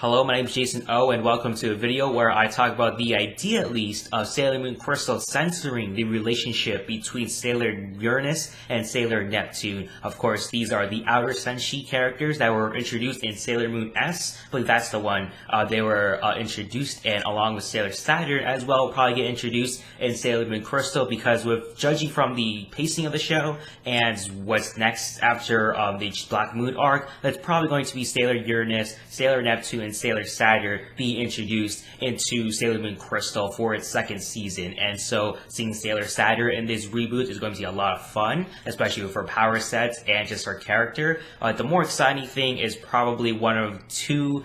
Hello, my name is Jason O, and welcome to a video where I talk about the idea, at least, of Sailor Moon Crystal censoring the relationship between Sailor Uranus and Sailor Neptune. Of course, these are the outer Senshi characters that were introduced in Sailor Moon S. I believe that's the one they were introduced in, along with Sailor Saturn as well, will probably get introduced in Sailor Moon Crystal, because with judging from the pacing of the show and what's next after the Black Moon arc, that's probably going to be Sailor Uranus, Sailor Neptune, and Sailor Saturn being introduced into Sailor Moon Crystal for its second season. And so seeing Sailor Saturn in this reboot is going to be a lot of fun, especially with her power sets and just her character. The more exciting thing is probably one of two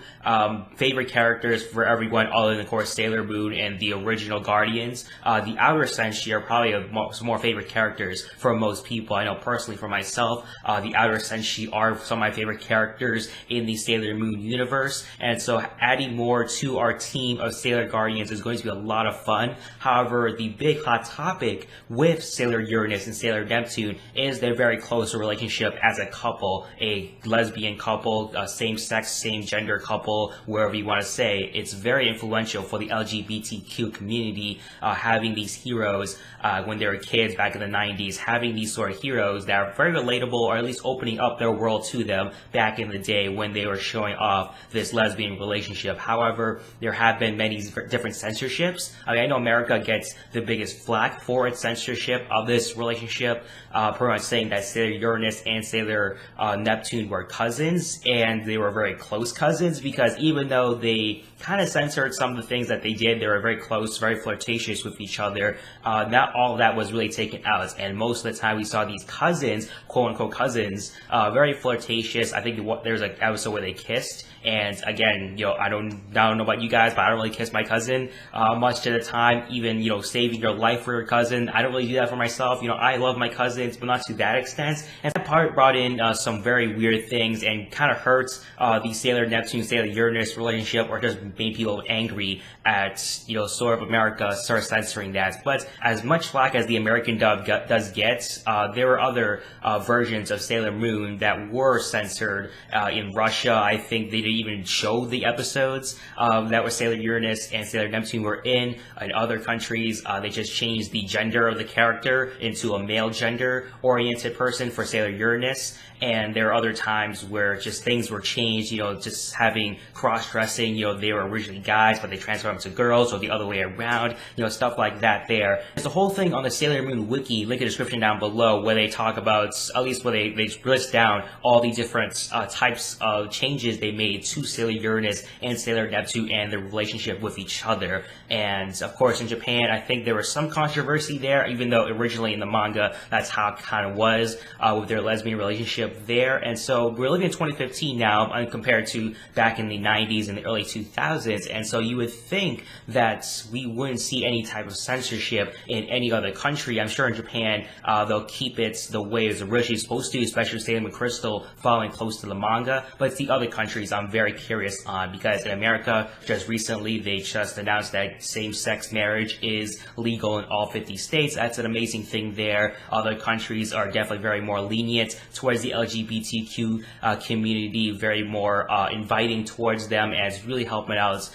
favorite characters for everyone other than, of course, Sailor Moon and the original Guardians. The outer Senshi are probably some more favorite characters for most people. I know personally for myself, the outer Senshi are some of my favorite characters in the Sailor Moon universe, and so adding more to our team of Sailor Guardians is going to be a lot of fun. However, the big hot topic with Sailor Uranus and Sailor Neptune is their very close relationship as a couple, a lesbian couple, a same-sex, same-gender couple, wherever you want to say. It's very influential for the LGBTQ community, having these heroes when they were kids back in the 90s, having these sort of heroes that are very relatable, or at least opening up their world to them back in the day when they were showing off this lesbian relationship. However, there have been many different censorships. I know America gets the biggest flack for its censorship of this relationship, pretty much saying that Sailor Uranus and Sailor Neptune were cousins, and they were very close cousins, because even though they kind of censored some of the things that they did, they were very close, very flirtatious with each other. Not all of that was really taken out, and most of the time we saw these cousins, quote-unquote cousins, very flirtatious. I think there's an episode where they kissed, and again, I don't know about you guys, but I don't really kiss my cousin much of the time. Even, saving your life for your cousin, I don't really do that for myself. I love my cousins, but not to that extent. And that part brought in some very weird things and kind of hurts the Sailor Neptune, Sailor Uranus relationship, or just made people angry at, sort of America start censoring that. But as much flack as the American dub does get, there were other versions of Sailor Moon that were censored in Russia. I think they didn't even show the episodes that were Sailor Uranus and Sailor Neptune were in other countries. They just changed the gender of the character into a male gender oriented person for Sailor Uranus, and there are other times where just things were changed, just having cross-dressing, they were originally guys but they transformed to girls, or the other way around, stuff like that there. There's a whole thing on the Sailor Moon wiki, link in the description down below, where they talk about, at least where they list down all the different types of changes they made to Sailor Uranus and Sailor Neptune and their relationship with each other. And of course in Japan, I think there was some controversy there, even though originally in the manga that's how it kind of was with their lesbian relationship there. And so we're living in 2015 now, compared to back in the 90s and the early 2000s, and so you would think that we wouldn't see any type of censorship in any other country. I'm sure in Japan they'll keep it the way it's originally supposed to, especially Sailor Moon Crystal following close to the manga. But it's the other countries I'm very curious on, because in America just recently they just announced that same-sex marriage is legal in all 50 states. That's an amazing thing there. Other countries are definitely very more lenient towards the LGBTQ community, very more inviting towards them, and it's really helping out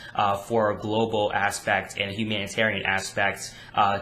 for a global aspect and a humanitarian aspect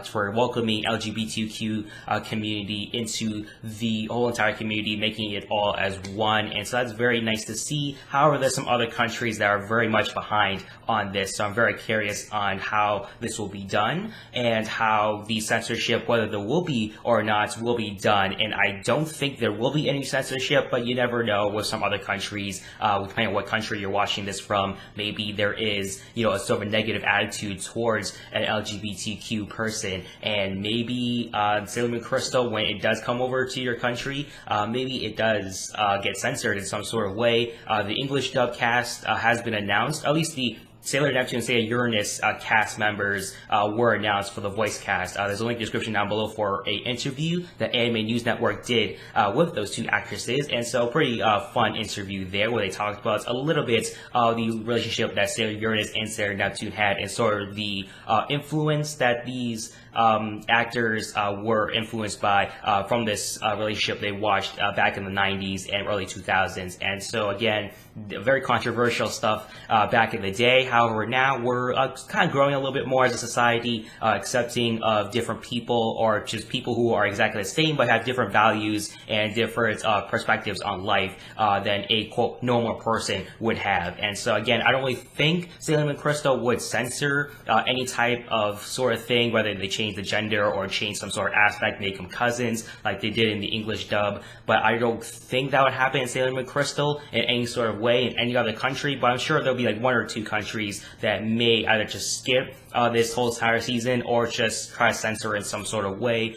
for welcoming LGBTQ community into the whole entire community, making it all as one. And so that's very nice to see. However, there's some other countries that are very much behind on this, so I'm very curious on how this will be done and how the censorship, whether there will be or not, will be done. And I don't think there will be any censorship, but you never know with some other countries, depending on what country you're watching this from. Maybe there is, a sort of a negative attitude towards an LGBTQ person, and maybe Sailor Moon Crystal, when it does come over to your country, maybe it does get censored in some sort of way. The English dub cast has been announced, at least the Sailor Neptune and Sailor Uranus cast members were announced for the voice cast. There's a link in the description down below for a interview that Anime News Network did with those two actresses, and so pretty fun interview there, where they talked about a little bit of the relationship that Sailor Uranus and Sailor Neptune had, and sort of the influence that these actors were influenced by from this relationship they watched back in the 90s and early 2000s. And so again, very controversial stuff back in the day. However, now we're kind of growing a little bit more as a society, accepting of different people, or just people who are exactly the same but have different values and different perspectives on life than a quote normal person would have. And so again, I don't really think Sailor Moon Crystal would censor any type of sort of thing, whether they change the gender or change some sort of aspect, make them cousins like they did in the English dub. But I don't think that would happen in Sailor Moon Crystal in any sort of way in any other country. But I'm sure there'll be like 1 or 2 countries that may either just skip this whole entire season or just try to censor in some sort of way.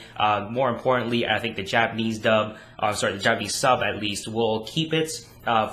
More importantly, I think the Japanese dub, the Japanese sub at least, will keep it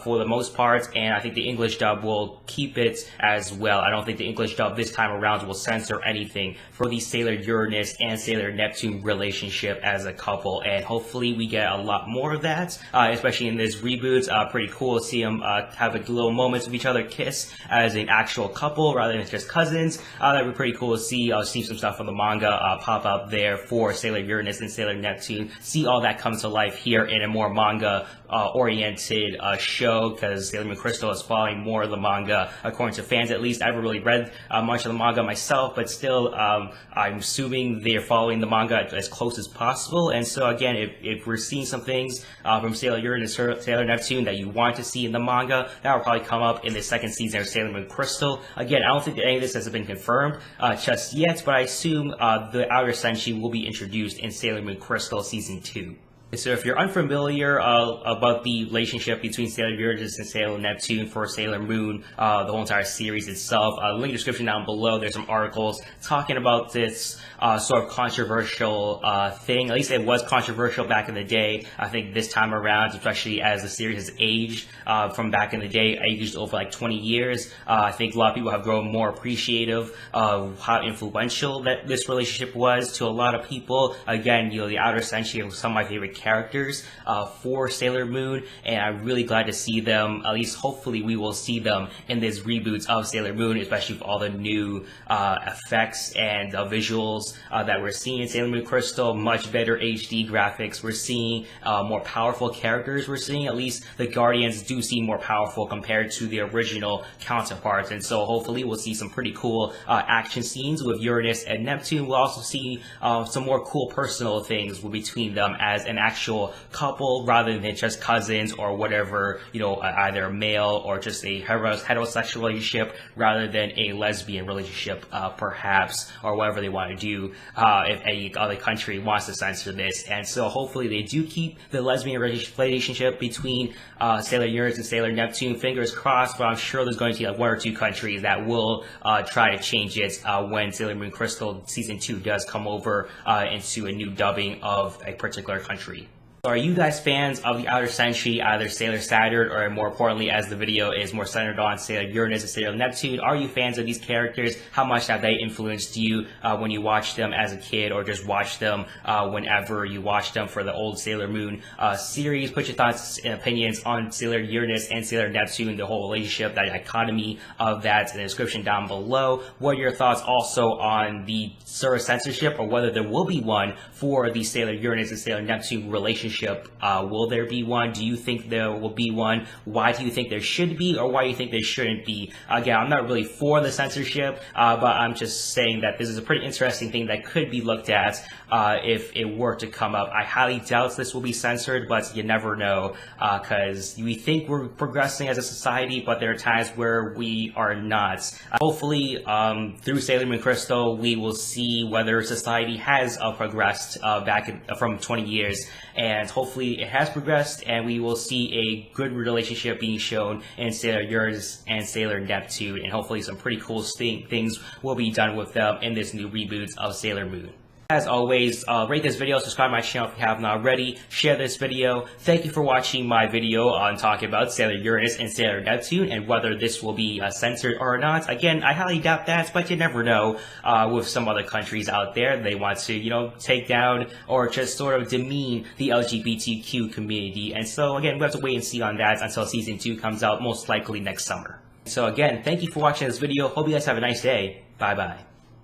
for the most part, and I think the English dub will keep it as well. I don't think the English dub this time around will censor anything for the Sailor Uranus and Sailor Neptune relationship as a couple, and hopefully we get a lot more of that, especially in this reboot. Pretty cool to see them have a little moments of each other kiss as an actual couple rather than just cousins. That'd be pretty cool to see. See some stuff from the manga pop up there for Sailor Uranus and Sailor Neptune. See all that come to life here in a more manga oriented show, because Sailor Moon Crystal is following more of the manga according to fans. At least I haven't really read much of the manga myself, but still I'm assuming they're following the manga as close as possible. And so again, if we're seeing some things from Sailor Uranus and Sailor Neptune that you want to see in the manga, that will probably come up in the second season of Sailor Moon Crystal. Again, I don't think that any of this has been confirmed just yet, but I assume the Outer Senshi will be introduced in Sailor Moon Crystal Season 2. So if you're unfamiliar about the relationship between Sailor Uranus and Sailor Neptune for Sailor Moon, the whole entire series itself, link in the description down below. There's some articles talking about this sort of controversial thing. At least it was controversial back in the day. I think this time around, especially as the series has aged from back in the day, aged over like 20 years, I think a lot of people have grown more appreciative of how influential that this relationship was to a lot of people. Again, the Outer Senshi of some of my favorite characters for Sailor Moon, and I'm really glad to see them. At least hopefully we will see them in this reboots of Sailor Moon, especially with all the new effects and visuals that we're seeing in Sailor Moon Crystal. Much better HD graphics. We're seeing more powerful characters. We're seeing at least the Guardians do seem more powerful compared to the original counterparts, and so hopefully we'll see some pretty cool action scenes with Uranus and Neptune. We'll also see some more cool personal things between them as an actual couple rather than just cousins or whatever, either male or just a heterosexual relationship rather than a lesbian relationship, perhaps, or whatever they want to do if any other country wants to censor this. And so hopefully they do keep the lesbian relationship between Sailor Uranus and Sailor Neptune. Fingers crossed, but I'm sure there's going to be like 1 or 2 countries that will try to change it when Sailor Moon Crystal Season 2 does come over into a new dubbing of a particular country. So are you guys fans of the Outer Senshi, either Sailor Saturn, or more importantly, as the video is more centered on Sailor Uranus and Sailor Neptune? Are you fans of these characters? How much have they influenced you when you watched them as a kid, or just watched them whenever you watched them for the old Sailor Moon series? Put your thoughts and opinions on Sailor Uranus and Sailor Neptune, the whole relationship, that dichotomy of that, in the description down below. What are your thoughts also on the sort of censorship, or whether there will be one for the Sailor Uranus and Sailor Neptune relationship? Will there be one? Do you think there will be one? Why do you think there should be, or why do you think there shouldn't be? Again, I'm not really for the censorship, but I'm just saying that this is a pretty interesting thing that could be looked at if it were to come up. I highly doubt this will be censored, but you never know, because we think we're progressing as a society, but there are times where we are not. Hopefully, through Sailor Moon Crystal, we will see whether society has progressed from 20 years, and hopefully it has progressed, and we will see a good relationship being shown in Sailor Uranus and Sailor Neptune, and hopefully some pretty cool things will be done with them in this new reboot of Sailor Moon. As always, rate this video, subscribe to my channel if you haven't already, share this video. Thank you for watching my video on talking about Sailor Uranus and Sailor Neptune and whether this will be censored or not. Again, I highly doubt that, but you never know with some other countries out there. They want to, take down or just sort of demean the LGBTQ community. And so, again, we have to wait and see on that until Season 2 comes out, most likely next summer. So again, thank you for watching this video. Hope you guys have a nice day. Bye-bye.